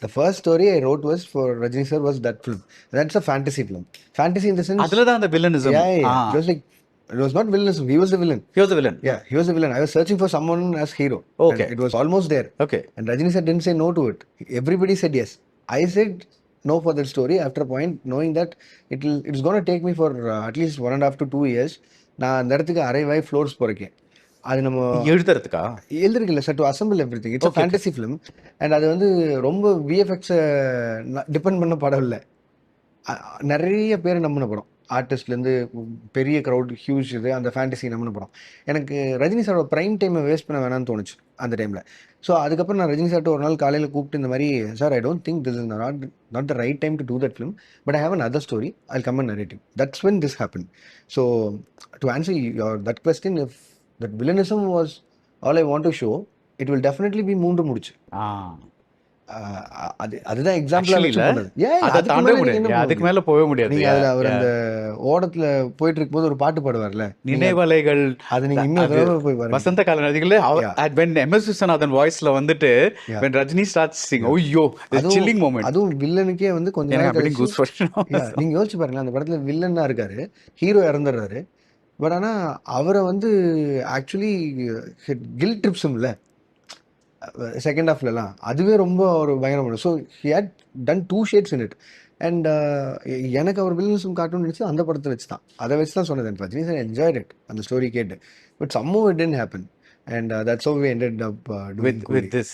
The first story I wrote was for Rajini sir was that film. That's a fantasy film. Fantasy in the sense. அதுல தான் அந்த villainism. Yeah. It was like, it was not villainism. He was the villain. He was the villain. Yeah, he was the villain. I was searching for someone as hero. Okay. And it was almost there. Okay. And Rajini sir didn't say no to it. Everybody said yes. I said no for that story after a point, knowing that it's going to take me for at least 1.5 to 2 years. நான் அந்த இடத்துக்கு அரைவாய் floors போறேன். அது நம்ம எழுதுறதுக்கா எழுதுறதுல sir to assemble everything. It's fantasy film. And அது வந்து ரொம்ப விஎஃப்எக்ஸை டிபெண்ட் பண்ண படம் இல்லை. நிறைய பேர் நம்பின படம். ஆர்டிஸ்ட்லேருந்து பெரிய க்ரௌட், ஹியூஜ் இது, அந்த ஃபேண்டசி நம்பின படம். எனக்கு ரஜினி சாரோட ப்ரைம் டைமை வேஸ்ட் பண்ண வேணாம்னு தோணுச்சு அந்த டைமில். ஸோ அதுக்கப்புறம் நான் ரஜினி சார்ட்ட ஒரு நாள் காலையில் கூப்பிட்டு இந்த மாதிரி, sir I don't think this is not the right time to do that film, but I have an other story, I come an narrative. That's when this happen. So to answer your that question, if that villanism was all I want to show, it will definitely be மூன்று முடிச்சு. அதுதான் example அதுக்கு மேல போக முடியாது. நீங்க அதுல அவர் அந்த ஓடத்துல போயிட்டு இருக்கும்போது ஒரு பாட்டு பாடுவார்ல, நினைவலைகள், அது நீங்க இன்னும் போய் பாருங்க. வசந்த கால நதிகள்ல when MS விஸ்வநாதன் வாய்ஸ்ல வந்துட்டு when ரஜினி starts sing, ஐயோ chilling moment. அதுவும் வில்லனுக்கே வந்து கொஞ்சம் நீங்க யோசிச்சு பாருங்க, அந்த படத்துல வில்லனா இருக்காரு, ஹீரோ இறந்துடுறாரு. பட் ஆனால் அவரை வந்து ஆக்சுவலி கில் ட்ரிப்ஸும்ல செகண்ட் ஹாஃப்லலாம் அதுவே ரொம்ப ஒரு பயங்கரமான. So he had done 2 shades in it. And எனக்கு அவர் வில்லனிசம் கார்ட்டூன் நினச்சி அந்த படத்தை வச்சு தான், அதை வச்சு தான் சொன்னது. ரஜினி சார் என்ஜாய்ட் இட், அந்த ஸ்டோரி கேட்டு. But somehow it didn't happen. And that's how we ended up with this.